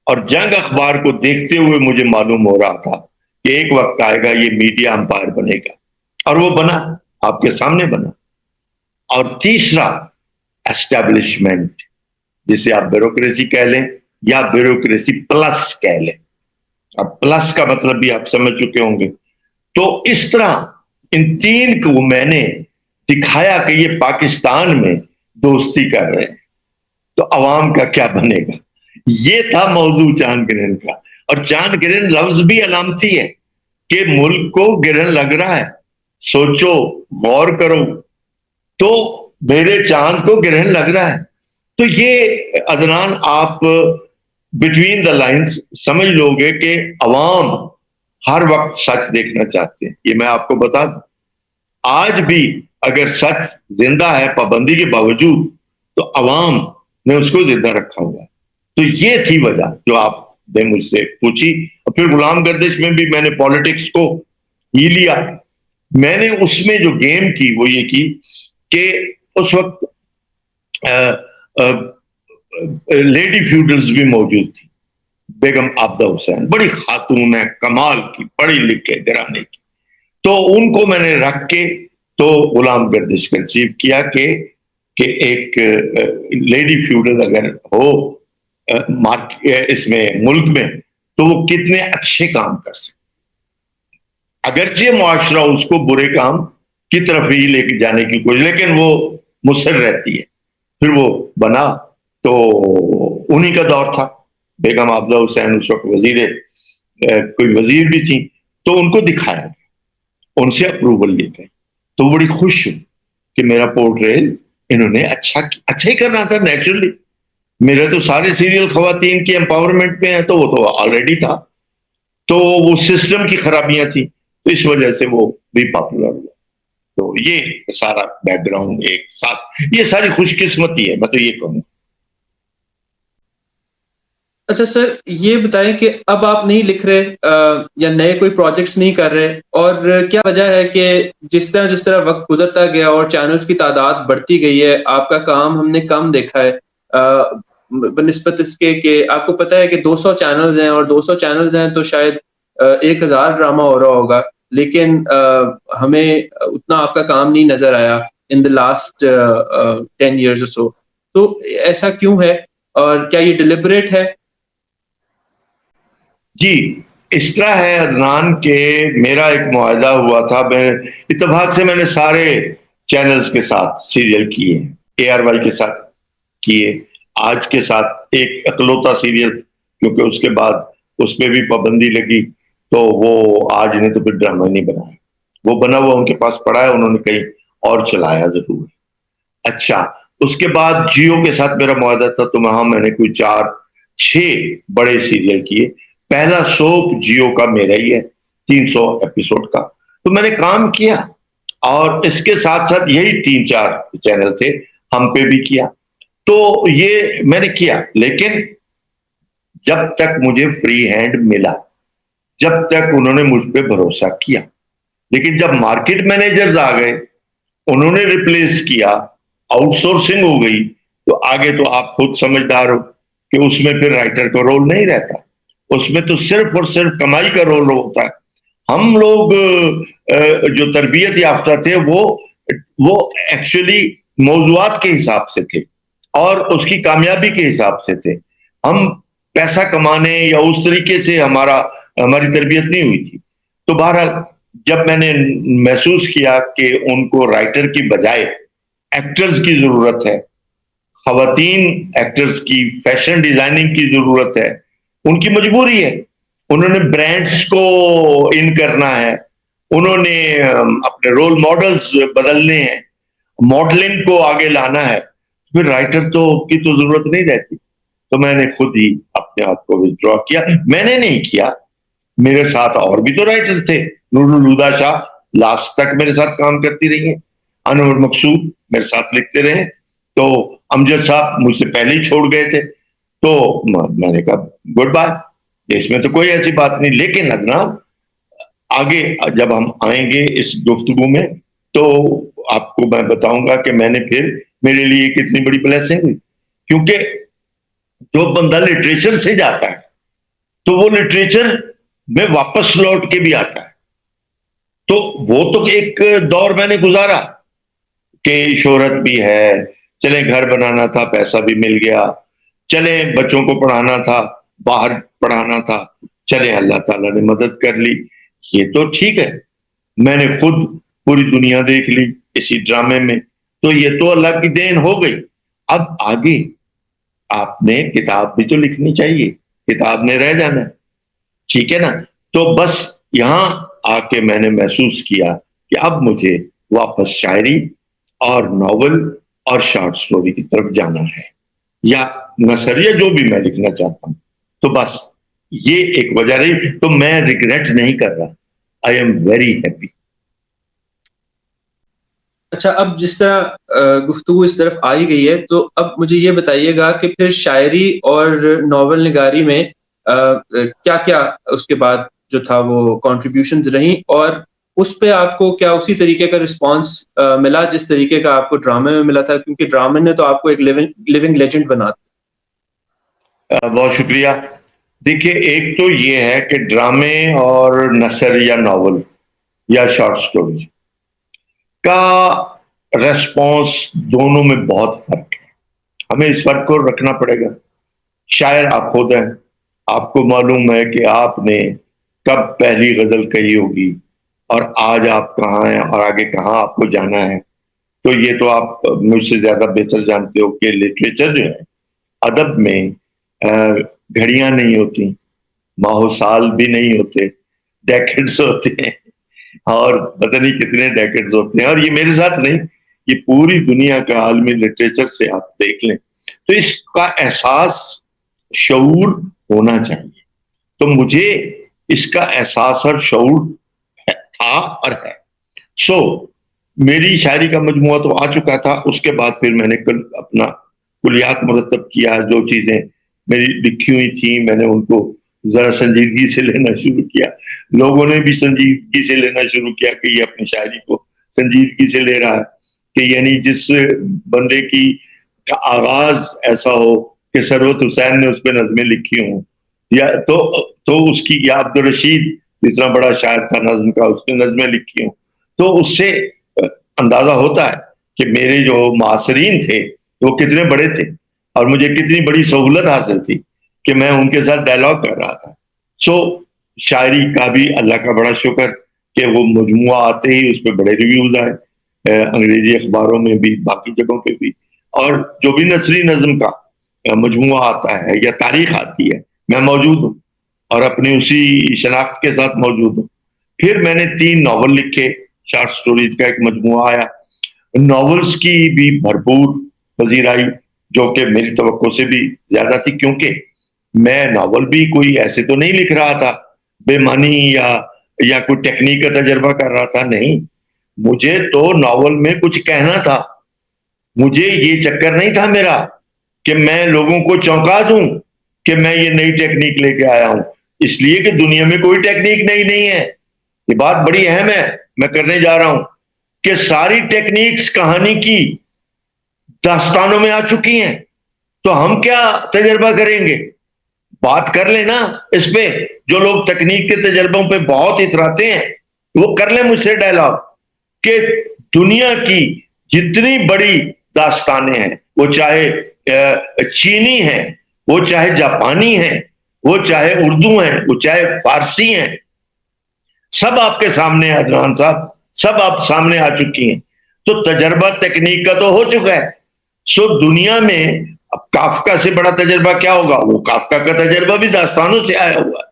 B: اور جنگ اخبار کو دیکھتے ہوئے مجھے معلوم ہو رہا تھا کہ ایک وقت آئے گا یہ میڈیا امپائر بنے گا. اور وہ بنا, آپ کے سامنے بنا. اور تیسرا اسٹیبلشمنٹ, جسے آپ بیوروکریسی کہہ لیں یا بیوروکریسی پلس کہہ لیں. اب پلس کا مطلب بھی آپ سمجھ چکے ہوں گے. تو اس طرح ان 3 کو میں نے دکھایا کہ یہ پاکستان میں دوستی کر رہے ہیں تو عوام کا کیا بنے گا. یہ تھا موضوع چاند گرہن کا. اور چاند گرہن لفظ بھی علامتی ہے کہ ملک کو گرہن لگ رہا ہے. سوچو, غور کرو, تو میرے چاند کو گرہن لگ رہا ہے. تو یہ عدنان, آپ بٹوین دا لائنز سمجھ لو گے کہ عوام ہر وقت سچ دیکھنا چاہتے ہیں. یہ میں آپ کو بتا دوں, آج بھی اگر سچ زندہ ہے پابندی کے باوجود تو عوام نے اس کو زندہ رکھا ہوا ہے. تو یہ تھی وجہ جو آپ نے مجھ سے پوچھی. اور پھر غلام گردش میں بھی میں نے پالیٹکس کو ہی لیا. میں نے اس میں جو گیم کی وہ یہ کی کہ اس وقت لیڈی فیوڈلز بھی موجود تھی. بیگم عابدہ حسین بڑی خاتون ہے, کمال کی, پڑھی لکھے گھرانے کی. تو ان کو میں نے رکھ کے تو غلام گردش کنسیو کیا کہ ایک لیڈی فیوڈل اگر ہو اس میں ملک میں تو وہ کتنے اچھے کام کر سکتے. اگرچہ معاشرہ اس کو برے کام کی طرف ہی لے کے جانے کی کوشش, لیکن وہ مصر رہتی ہے. پھر وہ بنا تو انہی کا دور تھا. بیگم عابدہ حسین اس وقت کوئی وزیر بھی تھی. تو ان کو دکھایا گیا, ان سے اپروول لے گئے. تو بڑی خوش ہوں کہ میرا پورٹریل انہوں نے اچھا ہی کرنا تھا. نیچرلی میرے تو سارے سیریل خواتین کی امپاورمنٹ پہ ہیں, تو وہ تو آلریڈی تھا. تو وہ سسٹم کی خرابیاں تھیں, تو اس وجہ سے وہ بھی پاپولر ہوا. تو یہ سارا بیک گراؤنڈ ایک ساتھ, یہ ساری خوش قسمتی ہے, میں تو یہ کہوں.
A: اچھا سر, یہ بتائیں کہ اب آپ نہیں لکھ رہے یا نئے کوئی پروجیکٹس نہیں کر رہے, اور کیا وجہ ہے کہ جس طرح وقت گزرتا گیا اور چینلز کی تعداد بڑھتی گئی ہے, آپ کا کام ہم نے کم دیکھا ہے بنسبت اس کے کہ آپ کو پتہ ہے کہ 200 چینلز ہیں, اور 200 چینلز ہیں تو شاید 1000 ڈرامہ ہو رہا ہوگا, لیکن ہمیں اتنا آپ کا کام نہیں نظر آیا ان the last 10 years or so. تو ایسا کیوں ہے, اور کیا یہ ڈیلیبریٹ ہے؟
B: جی, اس طرح ہے عدنان کہ میرا ایک معاہدہ ہوا تھا. میں اتفاق سے میں نے سارے چینلز کے ساتھ سیریل کیے, ARY کے ساتھ کیے, آج کے ساتھ ایک اکلوتا سیریل, کیونکہ اس کے بعد اس پہ بھی پابندی لگی تو وہ آج نے تو پھر ڈرامہ نہیں بنایا. وہ بنا ہوا ان کے پاس پڑا ہے, انہوں نے کہیں اور چلایا ضرور. اچھا, اس کے بعد جیو کے ساتھ میرا معاہدہ تھا, تو وہاں میں نے کوئی 4-6 بڑے سیریل کیے. پہلا سوپ جیو کا میرا ہی ہے, 300 ایپیسوڈ کا. تو میں نے کام کیا, اور اس کے ساتھ ساتھ یہی 3-4 چینل تھے, ہم پہ بھی کیا. تو یہ میں نے کیا, لیکن جب تک مجھے فری ہینڈ ملا, جب تک انہوں نے مجھ پہ بھروسہ کیا. لیکن جب مارکیٹ مینیجرز آ گئے, انہوں نے ریپلیس کیا, آؤٹ سورسنگ ہو گئی, تو آگے تو آپ خود سمجھدار ہو کہ اس میں پھر رائٹر کا رول نہیں رہتا. اس میں تو صرف اور صرف کمائی کا رول ہوتا ہے. ہم لوگ جو تربیت یافتہ تھے وہ ایکچولی موضوعات کے حساب سے تھے اور اس کی کامیابی کے حساب سے تھے. ہم پیسہ کمانے یا اس طریقے سے ہماری تربیت نہیں ہوئی تھی. تو بہرحال جب میں نے محسوس کیا کہ ان کو رائٹر کی بجائے ایکٹرز کی ضرورت ہے, خواتین ایکٹرز کی فیشن ڈیزائننگ کی ضرورت ہے، ان کی مجبوری ہے، انہوں نے برانڈز کو ان کرنا ہے، انہوں نے اپنے رول ماڈلز بدلنے ہیں، ماڈلنگ کو آگے لانا ہے، پھر رائٹر کی تو ضرورت نہیں رہتی. تو میں نے خود ہی اپنے آپ کو ودرا کیا. میں نے نہیں کیا، میرے ساتھ اور بھی تو رائٹر تھے. نور الہدا شاہ لاسٹ تک میرے ساتھ کام کرتی رہی ہیں، انور مقصود میرے ساتھ لکھتے رہے، تو امجد صاحب مجھ سے پہلے ہی چھوڑ گئے تھے. تو میں نے کہا گڈ بائے، اس میں تو کوئی ایسی بات نہیں. لیکن عدنان، آگے جب ہم آئیں گے اس گفتگو میں تو آپ کو میں بتاؤں گا کہ میں نے پھر میرے لیے کتنی بڑی بلیسنگ ہوئی. کیونکہ جو بندہ لٹریچر سے جاتا ہے تو وہ لٹریچر میں واپس لوٹ کے بھی آتا ہے. تو وہ تو ایک دور میں نے گزارا کہ شہرت بھی ہے، چلیں گھر بنانا تھا، پیسہ بھی مل گیا، چلیں بچوں کو پڑھانا تھا، باہر پڑھانا تھا، چلیں اللہ تعالیٰ نے مدد کر لی، یہ تو ٹھیک ہے. میں نے خود پوری دنیا دیکھ لی اسی ڈرامے میں، تو یہ تو اللہ کی دین ہو گئی. اب آگے آپ نے کتاب بھی تو لکھنی چاہیے، کتاب نے رہ جانا ہے، ٹھیک ہے نا. تو بس یہاں آ کے میں نے محسوس کیا کہ اب مجھے واپس شاعری اور ناول اور شارٹ سٹوری کی طرف جانا ہے، یا نثریہ جو بھی میں لکھنا چاہتا ہوں. تو بس یہ ایک وجہ رہی. تو میں ریگریٹ نہیں کر رہا، آئی ایم ویری ہیپی.
A: اچھا، اب جس طرح گفتگو اس طرف آئی گئی ہے تو اب مجھے یہ بتائیے گا کہ پھر شاعری اور ناول نگاری میں کیا کیا اس کے بعد جو تھا وہ کنٹریبیوشنز رہیں، اور اس پہ آپ کو کیا اسی طریقے کا رسپانس ملا جس طریقے کا آپ کو ڈرامے میں ملا تھا؟ کیونکہ ڈرامے نے تو آپ کو ایک لیونگ لیجنڈ بنا دیا.
B: بہت شکریہ. دیکھیے، ایک تو یہ ہے کہ ڈرامے اور نثر یا ناول یا شارٹ سٹوری کا ریسپانس دونوں میں بہت فرق ہے. ہمیں اس فرق کو رکھنا پڑے گا. شاعر آپ خود ہیں، آپ کو معلوم ہے کہ آپ نے کب پہلی غزل کہی ہوگی اور آج آپ کہاں ہیں اور آگے کہاں آپ کو جانا ہے. تو یہ تو آپ مجھ سے زیادہ بہتر جانتے ہو کہ لٹریچر جو ہے، ادب میں گھڑیاں نہیں ہوتی، ماہ و سال بھی نہیں ہوتے، ڈیکڈز ہوتے ہیں، اور پتہ نہیں کتنے ڈیکڈز ہوتے ہیں. اور یہ میرے ساتھ نہیں، یہ پوری دنیا کا عالمی لٹریچر سے آپ دیکھ لیں. تو اس کا احساس شعور ہونا چاہیے. تو مجھے اس کا احساس اور شعور تھا اور ہے. میری شاعری کا مجموعہ تو آ چکا تھا. اس کے بعد پھر میں نے اپنا کلیات مرتب کیا. جو چیزیں میری لکھی ہوئی تھیں میں نے ان کو ذرا سنجیدگی سے لینا شروع کیا. لوگوں نے بھی سنجیدگی سے لینا شروع کیا کہ یہ اپنی شاعری کو سنجیدگی سے لے رہا ہے، کہ یعنی جس بندے کی کا آغاز ایسا ہو کہ ثروت حسین نے اس پہ نظمیں لکھی ہوں، یا تو اس کی، یا عبد الرشید اتنا بڑا شاعر تھا نظم کا، اس نے نظمیں لکھی ہوں. تو اس سے اندازہ ہوتا ہے کہ میرے جو معاصرین تھے وہ کتنے بڑے تھے اور مجھے کتنی بڑی سہولت حاصل تھی کہ میں ان کے ساتھ ڈائلاگ کر رہا تھا. شاعری کا بھی اللہ کا بڑا شکر کہ وہ مجموعہ آتے ہی اس پہ بڑے ریویوز آئے، انگریزی اخباروں میں بھی، باقی جگہوں پہ بھی. اور جو بھی نثری نظم کا مجموعہ آتا ہے یا تاریخ آتی ہے، میں موجود ہوں اور اپنی اسی شناخت کے ساتھ موجود ہوں. پھر میں نے 3 ناول لکھے، شارٹ سٹوریز کا ایک مجموعہ آیا. ناولز کی بھی بھرپور پذیرائی جو کہ میری توقع سے بھی زیادہ تھی، کیونکہ میں ناول بھی کوئی ایسے تو نہیں لکھ رہا تھا بے معنی یا کوئی ٹیکنیک کا تجربہ کر رہا تھا. نہیں، مجھے تو ناول میں کچھ کہنا تھا. مجھے یہ چکر نہیں تھا میرا کہ میں لوگوں کو چونکا دوں کہ میں یہ نئی ٹیکنیک لے کے آیا ہوں، اس لیے کہ دنیا میں کوئی ٹیکنیک نئی نہیں ہے. یہ بات بڑی اہم ہے، میں کرنے جا رہا ہوں کہ ساری ٹیکنیکس کہانی کی داستانوں میں آ چکی ہیں. تو ہم کیا تجربہ کریں گے؟ بات کر لیں نا اس پہ. جو لوگ تکنیک کے تجربوں پہ بہت اتراتے ہیں وہ کر لیں مجھ سے ڈائلاگ کہ دنیا کی جتنی بڑی داستانیں ہیں، وہ چاہے چینی ہیں، وہ چاہے جاپانی ہیں، وہ چاہے اردو ہیں، وہ چاہے فارسی ہیں، سب آپ کے سامنے، عدنان صاحب، سب آپ سامنے آ چکی ہیں. تو تجربہ تکنیک کا تو ہو چکا ہے. سو دنیا میں اب کافکا سے بڑا تجربہ کیا ہوگا؟ وہ کافکا کا تجربہ بھی داستانوں سے آیا ہوا ہے.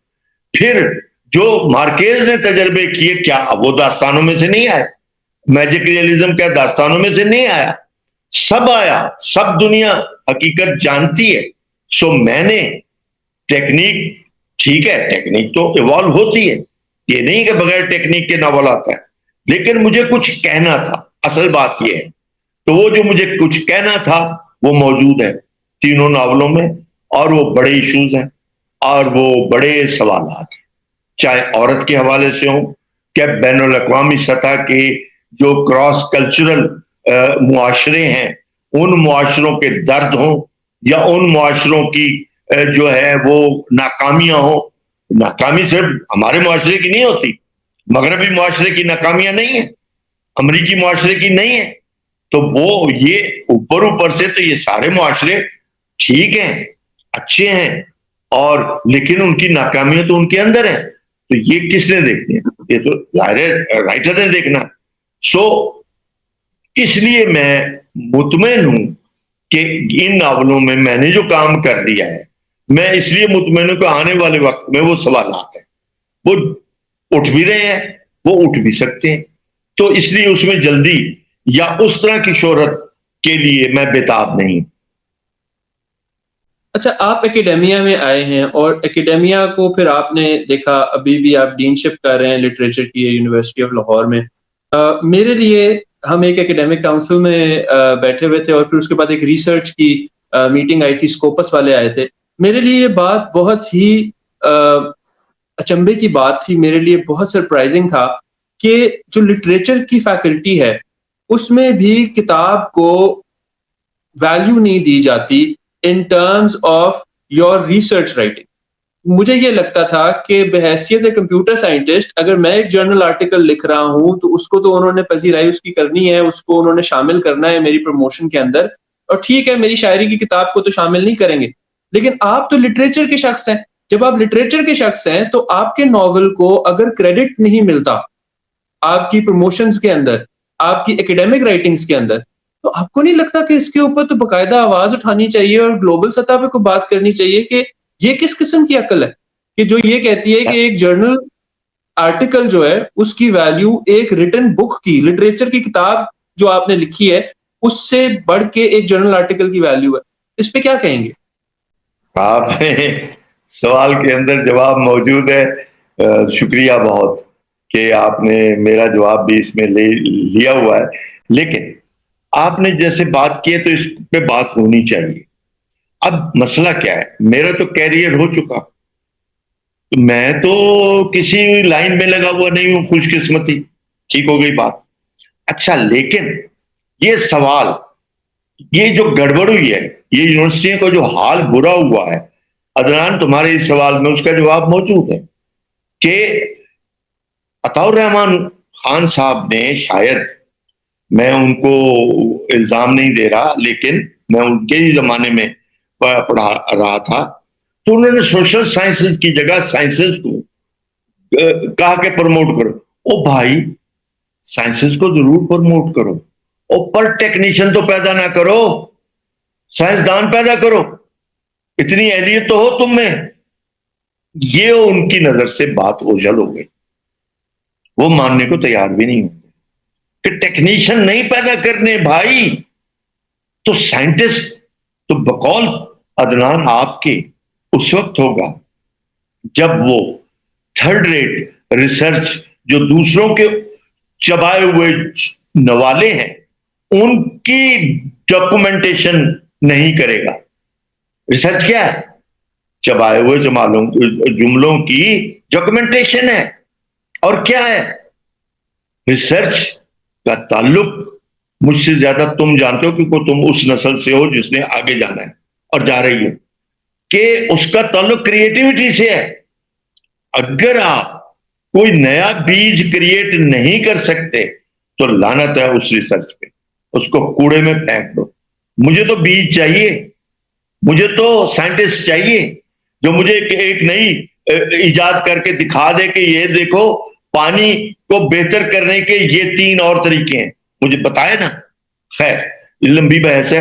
B: پھر جو مارکیز نے تجربے کیے کیا وہ داستانوں میں سے نہیں آئے؟ میجک ریئلزم کیا داستانوں میں سے نہیں آیا؟ سب آیا, سب دنیا حقیقت جانتی ہے. سو میں نے ٹیکنیک, ٹھیک ہے ٹیکنیک تو ایوالو ہوتی ہے, یہ نہیں کہ بغیر ٹیکنیک کے ناول آتا ہے, لیکن مجھے کچھ کہنا تھا, اصل بات یہ ہے. تو وہ جو مجھے کچھ کہنا تھا وہ موجود ہے تینوں ناولوں میں, اور وہ بڑے ایشوز ہیں اور وہ بڑے سوالات ہیں, چاہے عورت کے حوالے سے ہوں, کہ بین الاقوامی سطح کے جو کراس کلچرل معاشرے ہیں ان معاشروں کے درد ہوں, یا ان معاشروں کی جو ہے وہ ناکامیاں ہوں. ناکامی صرف ہمارے معاشرے کی نہیں ہوتی, مغربی معاشرے کی ناکامیاں نہیں ہیں, امریکی معاشرے کی نہیں ہے. تو وہ یہ اوپر سے تو یہ سارے معاشرے ٹھیک ہیں, اچھے ہیں, اور لیکن ان کی ناکامیاں تو ان کے اندر ہیں. تو یہ کس نے دیکھنی ہے؟ یہ تو رائٹر نے دیکھنا. سو اس لیے میں مطمئن ہوں کہ ان ناولوں میں میں نے جو کام کر دیا ہے, میں اس لیے مطمئن ہوں کہ آنے والے وقت میں وہ سوالات ہیں وہ اٹھ بھی رہے ہیں, وہ اٹھ بھی سکتے ہیں. تو اس لیے اس میں جلدی یا اس طرح کی شہرت کے لیے میں بےتاب نہیں.
A: اچھا, آپ اکیڈیمیا میں آئے ہیں اور اکیڈیمیا کو پھر آپ نے دیکھا, ابھی بھی آپ ڈین شپ کر رہے ہیں لٹریچر کی یونیورسٹی آف لاہور میں. میرے لیے ہم ایک اکیڈیمک کاؤنسل میں بیٹھے ہوئے تھے اور پھر اس کے بعد ایک ریسرچ کی میٹنگ آئی تھی, اسکوپس والے آئے تھے. میرے لیے یہ بات بہت ہی اچنبے کی بات تھی, میرے لیے بہت سرپرائزنگ تھا کہ جو لٹریچر کی فیکلٹی ہے اس میں بھی کتاب کو ویلیو نہیں دی جاتی in terms of your research writing. مجھے یہ لگتا تھا کہ بحیثیت کمپیوٹر سائنٹسٹ اگر میں ایک جرنل آرٹیکل لکھ رہا ہوں تو اس کو تو انہوں نے پذیرائی اس کی کرنی ہے, اس کو انہوں نے شامل کرنا ہے میری پروموشن کے اندر, اور ٹھیک ہے میری شاعری کی کتاب کو تو شامل نہیں کریں گے. لیکن آپ تو لٹریچر کے شخص ہیں, جب آپ لٹریچر کے شخص ہیں تو آپ کے ناول کو اگر کریڈٹ نہیں ملتا آپ کی پروموشنز کے اندر, آپ کی ایکیڈیمک رائٹنگز کے اندر, تو آپ کو نہیں لگتا کہ اس کے اوپر تو باقاعدہ آواز اٹھانی چاہیے اور گلوبل سطح پہ کوئی بات کرنی چاہیے کہ یہ کس قسم کی عقل ہے کہ جو یہ کہتی ہے کہ ایک جرنل آرٹیکل جو ہے اس کی ویلیو ایک ریٹن بک کی, لٹریچر کی کتاب جو آپ نے لکھی ہے اس سے بڑھ کے ایک جرنل آرٹیکل کی ویلیو ہے. اس پہ کیا کہیں گے؟
B: آپ سوال کے اندر جواب موجود ہے. شکریہ بہت کہ آپ نے میرا جواب بھی اس میں لیا ہوا ہے. لیکن آپ نے جیسے بات کی ہے تو اس پہ بات ہونی چاہیے. اب مسئلہ کیا ہے, میرا تو کیریئر ہو چکا, میں تو کسی لائن میں لگا ہوا نہیں ہوں, خوش قسمتی, ٹھیک ہو گئی بات. اچھا, لیکن یہ سوال, یہ جو گڑبڑ ہوئی ہے, یہ یونیورسٹیوں کا جو حال برا ہوا ہے, عدنان تمہارے اس سوال میں اس کا جواب موجود ہے کہ عطاء الرحمان خان صاحب نے, شاید میں ان کو الزام نہیں دے رہا لیکن میں ان کے ہی زمانے میں پڑھا رہا تھا, تو انہوں نے سوشل سائنسز کی جگہ سائنسز کو کہا کہ پروموٹ کرو. او بھائی, سائنسز کو ضرور پروموٹ کرو, پر ٹیکنیشین تو پیدا نہ کرو, سائنسدان پیدا کرو, اتنی اہلیت تو ہو تم میں. یہ ان کی نظر سے بات اوجھل ہو گئی, وہ ماننے کو تیار بھی نہیں ہوں کہ ٹیکنیشین نہیں پیدا کرنے بھائی, تو سائنٹسٹ تو بقول عدنان آپ کے اس وقت ہوگا جب وہ تھرڈ ریٹ ریسرچ جو دوسروں کے چبائے ہوئے نوالے ہیں ان کی ڈاکومنٹیشن نہیں کرے گا. ریسرچ کیا ہے؟ چبائے ہوئے جملوں کی ڈاکومنٹیشن ہے. اور کیا ہے ریسرچ کا تعلق؟ مجھ سے زیادہ تم جانتے ہو کیونکہ تم اس نسل سے ہو جس نے آگے جانا ہے اور جا رہی ہے, کہ اس کا تعلق کریٹیوٹی سے ہے. اگر آپ کوئی نیا بیج کریٹ نہیں کر سکتے تو لعنت ہے اس ریسرچ پہ, اس کو کوڑے میں پھینک دو. مجھے تو بیج چاہیے, مجھے تو سائنٹسٹ چاہیے جو مجھے ایک نئی ایجاد کر کے دکھا دے کہ یہ دیکھو پانی کو بہتر کرنے کے یہ 3 اور طریقے ہیں, مجھے بتائے نا. خیر, لمبی بحث ہے,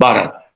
B: 12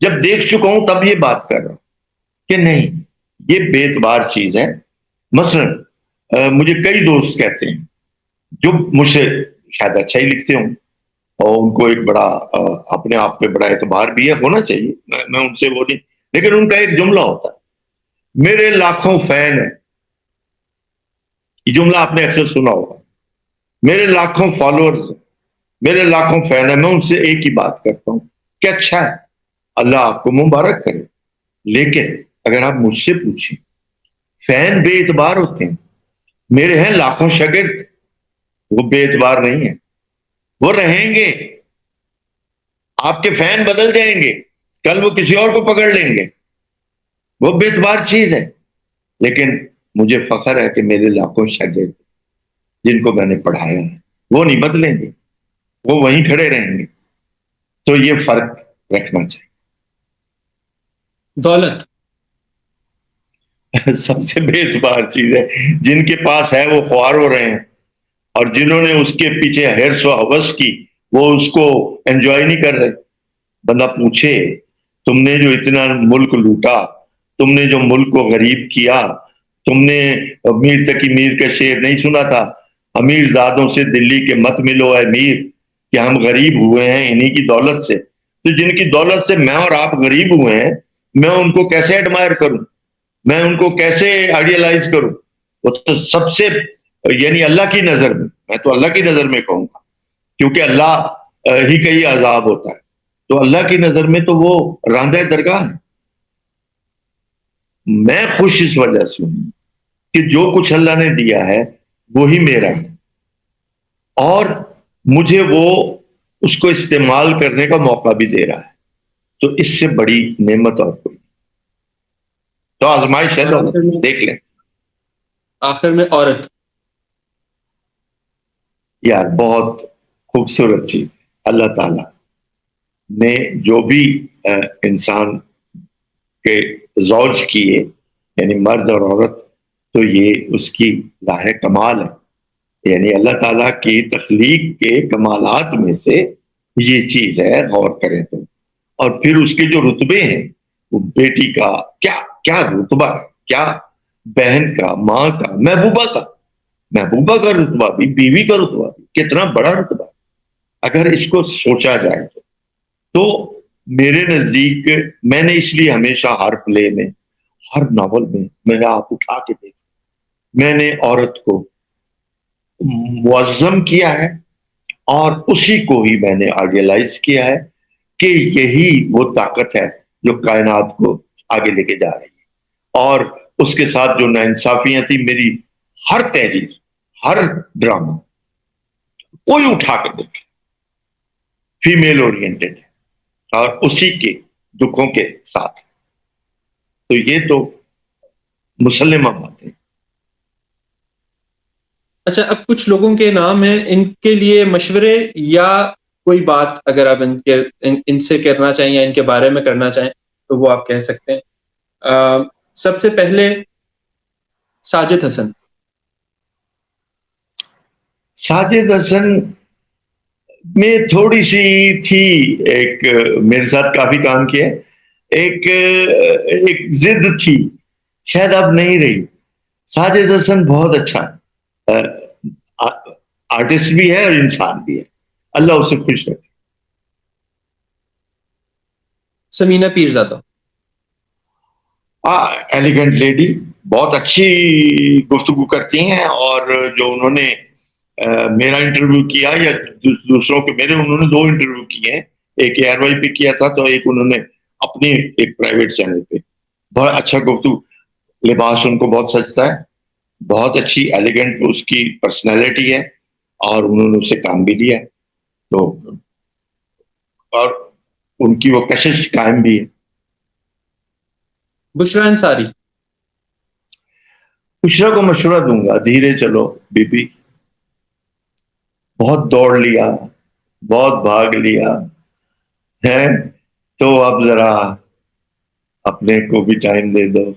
B: جب دیکھ چکا ہوں تب یہ بات کر رہا ہوں کہ نہیں، یہ بے اعتبار چیز ہے. مثلا مجھے کئی دوست کہتے ہیں جو مجھ سے شاید اچھا ہی لکھتے ہوں اور ان کو ایک بڑا اپنے آپ پہ بڑا اعتبار بھی ہے، ہونا چاہیے، میں ان سے وہ نہیں، لیکن ان کا ایک جملہ ہوتا ہے، میرے لاکھوں فین ہیں. یہ جملہ آپ نے اکثر سنا ہوگا. میرے لاکھوں فالوورز، میرے لاکھوں فین ہیں. میں ان سے ایک ہی بات کرتا ہوں کہ اچھا ہے، اللہ آپ کو مبارک کرے، لیکن اگر آپ مجھ سے پوچھیں، فین بے اعتبار ہوتے ہیں. میرے ہیں لاکھوں شاگرد، وہ بے اعتبار نہیں ہے، وہ رہیں گے. آپ کے فین بدل جائیں گے، کل وہ کسی اور کو پکڑ لیں گے، وہ بے اعتبار چیز ہے. لیکن مجھے فخر ہے کہ میرے لاکھوں شاگرد جن کو میں نے پڑھایا ہے وہ نہیں بدلیں گے، وہ وہیں کھڑے رہیں گے. تو یہ فرق رکھنا
A: دولت.
B: چاہیے. سب سے بے اعتبار چیز ہے. جن کے پاس ہے وہ خوار ہو رہے ہیں، اور جنہوں نے اس کے پیچھے ہرس و ہوس کی وہ اس کو انجوائے نہیں کر رہے. بندہ پوچھے، تم نے جو اتنا ملک لوٹا، تم نے جو ملک کو غریب کیا، تم نے میر تقی میر کا شعر نہیں سنا تھا، امیر زادوں سے دلی کے مت ملو اے میر، کہ ہم غریب ہوئے ہیں انہی کی دولت سے. تو جن کی دولت سے میں اور آپ غریب ہوئے ہیں، میں ان کو کیسے ایڈمائر کروں، میں ان کو کیسے آئیڈیالائز کروں؟ وہ تو سب سے، یعنی اللہ کی نظر میں تو اللہ کی نظر میں کہوں گا، کیونکہ اللہ ہی کا ہی عذاب ہوتا ہے، تو اللہ کی نظر میں تو وہ راندہ درگاہ ہے. میں خوش اس وجہ سے ہوں کہ جو کچھ اللہ نے دیا ہے وہی میرا ہے، اور مجھے وہ اس کو استعمال کرنے کا موقع بھی دے رہا ہے. تو اس سے بڑی نعمت اور کوئی. تو آزمائش ہے
A: اور
B: دولت، دیکھ لیں.
A: آخر میں عورت.
B: یار بہت خوبصورت چیز. اللہ تعالیٰ نے جو بھی انسان کے زوج کیے، یعنی مرد اور عورت، تو یہ اس کی ظاہر کمال ہے. یعنی اللہ تعالیٰ کی تخلیق کے کمالات میں سے یہ چیز ہے، غور کریں تو. اور پھر اس کے جو رتبے ہیں، وہ بیٹی کا کیا کیا رتبہ ہے، کیا بہن کا، ماں کا، محبوبہ کا، محبوبہ کا رتبہ بھی، بیوی کا رتبہ بھی کتنا بڑا رتبہ ہے اگر اس کو سوچا جائے تو. میرے نزدیک میں نے اس لیے ہمیشہ ہر پلے میں، ہر ناول میں نے آپ اٹھا کے دیکھ، میں نے عورت کو معظم کیا ہے، اور اسی کو ہی میں نے آئیڈیلائز کیا ہے کہ یہی وہ طاقت ہے جو کائنات کو آگے لے کے جا رہی ہے. اور اس کے ساتھ جو ناانصافیاں تھیں، میری ہر تحریر، ہر ڈرامہ، کوئی اٹھا کے دیکھے، فیمیل اورینٹڈ ہے اور اسی کے دکھوں کے ساتھ. تو یہ تو مسلمہ بات ہے.
A: اچھا، اب کچھ لوگوں کے نام ہیں، ان کے لیے مشورے یا کوئی بات اگر آپ ان سے کرنا چاہیں یا ان کے بارے میں کرنا چاہیں تو وہ آپ کہہ سکتے ہیں. سب سے پہلے ساجد حسن.
B: ساجد حسن میں تھوڑی سی تھی، ایک میرے ساتھ کافی کام کیا، ایک ضد تھی، شاید اب نہیں رہی. ساجد حسن بہت اچھا آرٹسٹ بھی ہے اور انسان بھی ہے، اللہ اسے خوش رکھے.
A: سمینہ پیرزادہ.
B: ایلیگنٹ لیڈی، بہت اچھی گفتگو کرتی ہیں، اور جو انہوں نے میرا انٹرویو کیا یا دوسروں کے، انہوں نے 2 انٹرویو کیے ہیں، ایک ایئر وائی پہ کیا تھا تو ایک انہوں نے اپنی ایک پرائیویٹ چینل پہ. بہت اچھا گفتگو، لباس ان کو بہت سجتا ہے، بہت اچھی ایلیگنٹ اس کی پرسنالٹی ہے، اور انہوں نے اسے کام بھی دیا ہے تو، اور ان کی وہ کشش قائم بھی ہے.
A: بشریٰ انصاری.
B: بشریٰ کو مشورہ دوں گا، دھیرے چلو بی بی، بہت دوڑ لیا، بہت بھاگ لیا ہے، تو اب ذرا اپنے کو بھی ٹائم دے دو.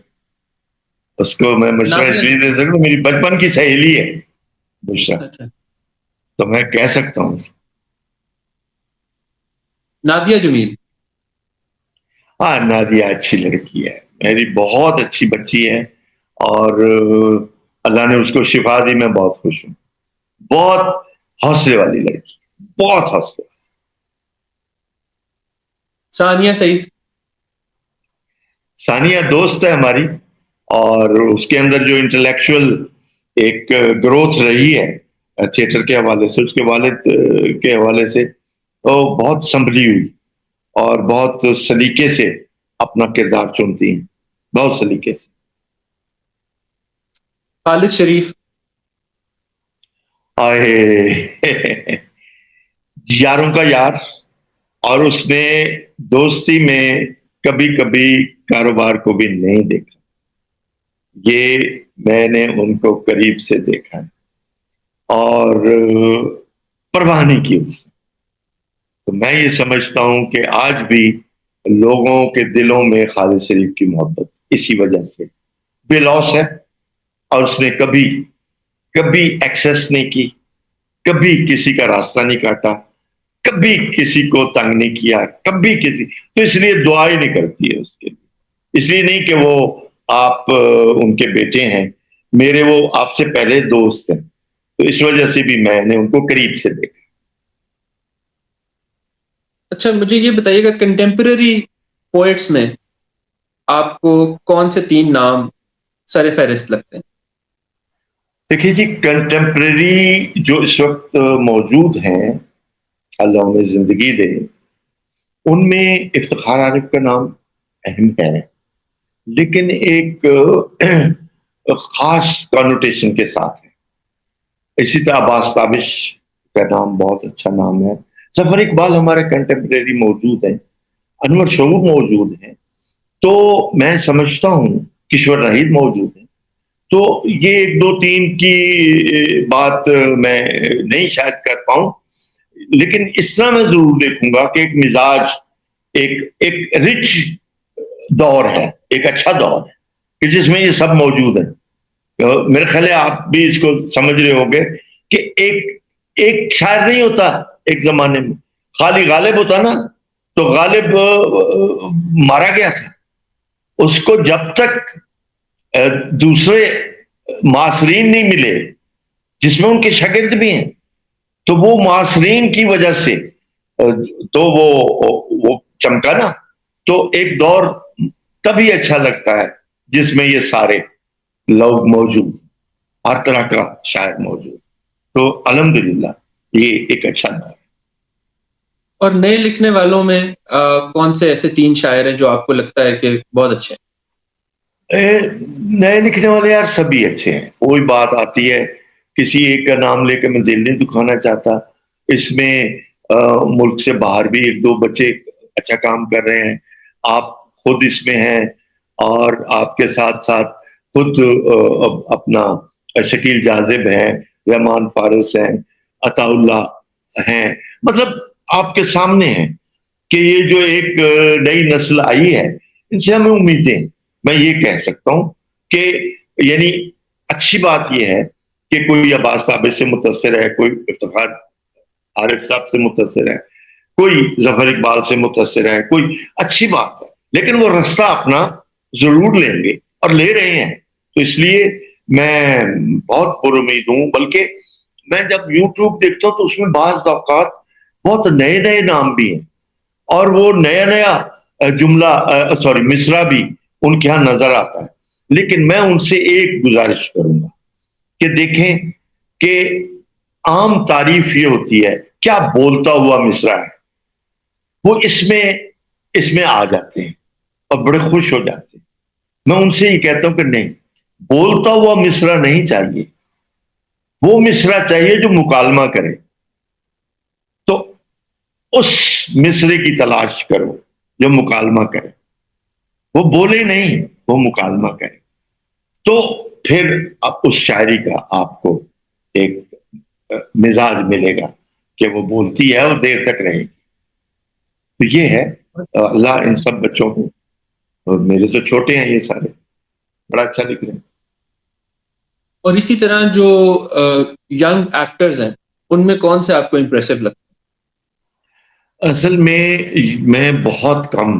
B: اس کو میں مشورہ اس
A: نادیہ.
B: لیے دے سکتا ہوں، میری بچپن کی سہیلی ہے بشریٰ،
A: اچھا.
B: تو میں کہہ سکتا ہوں.
A: نادیہ جمیل.
B: ہاں نادیہ اچھی لڑکی ہے، میری بہت اچھی بچی ہے، اور اللہ نے اس کو شفا دی، میں بہت خوش ہوں. بہت حوصلے والی لڑکی، بہت حوصلے.
A: ثانیہ سعید؟
B: ثانیہ دوست ہے ہماری، اور اس کے اندر جو انٹلیکچوئل ایک گروتھ رہی ہے تھیٹر کے حوالے سے، اس کے والد کے حوالے سے، وہ بہت سنبھلی ہوئی اور بہت سلیقے سے اپنا کردار چنتی ہیں، بہت سلیقے سے.
A: خالد شریف؟
B: آئے یاروں کا یار، اور اس نے دوستی میں کبھی کبھی کاروبار کو بھی نہیں دیکھا. یہ میں نے ان کو قریب سے دیکھا ہے، اور پرواہ نہیں کی اس نے. تو میں یہ سمجھتا ہوں کہ آج بھی لوگوں کے دلوں میں خالد شریف کی محبت اسی وجہ سے بے لوث ہے، اور اس نے کبھی کبھی ایکسس نہیں کی، کبھی کسی کا راستہ نہیں کاٹا، کبھی کسی کو تنگ نہیں کیا، کبھی کسی. تو اس لیے دعا ہی نہیں کرتی ہے اس کے لیے، اس لیے نہیں کہ وہ آپ ان کے بیٹے ہیں، میرے وہ آپ سے پہلے دوست ہیں، تو اس وجہ سے بھی میں نے ان کو قریب سے دیکھا.
A: اچھا مجھے یہ بتائیے گا، کنٹمپرری پوئٹس میں آپ کو کون سے 3 نام سر فہرست لگتے ہیں؟
B: دیکھیے جی، کنٹمپریری جو اس وقت موجود ہیں، اللہ انہیں زندگی دے، ان میں افتخار عارف کا نام اہم ہے، لیکن ایک خاص کانوٹیشن کے ساتھ ہے. اسی طرح عباس تابش کا نام بہت اچھا نام ہے. ظفر اقبال ہمارے کنٹمپریری موجود ہیں، انور شعور موجود ہیں، تو میں سمجھتا ہوں کشور ناہید موجود ہیں. تو یہ 1 2 3 کی بات میں نہیں شاید کر پاؤں، لیکن اس طرح میں ضرور دیکھوں گا کہ ایک مزاج، ایک رچ دور ہے، ایک اچھا دور ہے کہ جس میں یہ سب موجود ہیں. میرے خیال ہے آپ بھی اس کو سمجھ رہے ہو گے کہ ایک شاعر نہیں ہوتا ایک زمانے میں، خالی غالب ہوتا نا، تو غالب مارا گیا تھا. اس کو جب تک دوسرے معاصرین نہیں ملے جس میں ان کے شاگرد بھی ہیں، تو وہ معاصرین کی وجہ سے تو وہ چمکا نا. تو ایک دور تبھی اچھا لگتا ہے جس میں یہ سارے لوگ موجود، ہر طرح کا شاعر موجود. تو الحمدللہ یہ ایک اچھا دور ہے.
A: اور نئے لکھنے والوں میں کون سے ایسے 3 شاعر ہیں جو آپ کو لگتا ہے کہ بہت اچھے ہیں؟
B: نئے لکھنے والے یار سبھی اچھے ہیں. وہی بات آتی ہے، کسی ایک کا نام لے کے میں دل نہیں دکھانا چاہتا. اس میں ملک سے باہر بھی 1 2 بچے اچھا کام کر رہے ہیں، آپ خود اس میں ہیں، اور آپ کے ساتھ ساتھ خود اپنا شکیل جاذب ہیں، رحمان فارس ہیں، عطا اللہ ہیں. مطلب آپ کے سامنے ہیں کہ یہ جو ایک نئی نسل آئی ہے، ان سے ہمیں امیدیں. میں یہ کہہ سکتا ہوں کہ یعنی اچھی بات یہ ہے کہ کوئی عباس تابش سے متاثر ہے، کوئی افتخار عارف صاحب سے متاثر ہے، کوئی ظفر اقبال سے متاثر ہے، کوئی اچھی بات ہے، لیکن وہ راستہ اپنا ضرور لیں گے اور لے رہے ہیں. تو اس لیے میں بہت پر امید ہوں. بلکہ میں جب یوٹیوب دیکھتا ہوں تو اس میں بعض اوقات بہت نئے نئے نام بھی ہیں، اور وہ نیا نیا جملہ مصرع بھی ان کے ہاں نظر آتا ہے. لیکن میں ان سے ایک گزارش کروں گا کہ دیکھیں کہ عام تعریف یہ ہوتی ہے کیا بولتا ہوا مصرع ہے، وہ اس میں آ جاتے ہیں اور بڑے خوش ہو جاتے ہیں. میں ان سے یہ کہتا ہوں کہ نہیں، بولتا ہوا مصرع نہیں چاہیے، وہ مصرع چاہیے جو مکالمہ کرے. تو اس مصرے کی تلاش کرو جو مکالمہ کرے، وہ بولے نہیں، وہ مکالمہ کرے. تو پھر اس شاعری کا آپ کو ایک مزاج ملے گا کہ وہ بولتی ہے اور دیر تک رہے گی. تو یہ ہے. اللہ ان سب بچوں کو، اور میرے تو چھوٹے ہیں یہ سارے، بڑا اچھا لکھ رہے ہیں.
A: اور اسی طرح جو ینگ ایکٹرز ہیں ان میں کون سے آپ کو امپریسو لگتا
B: اصل میں بہت کم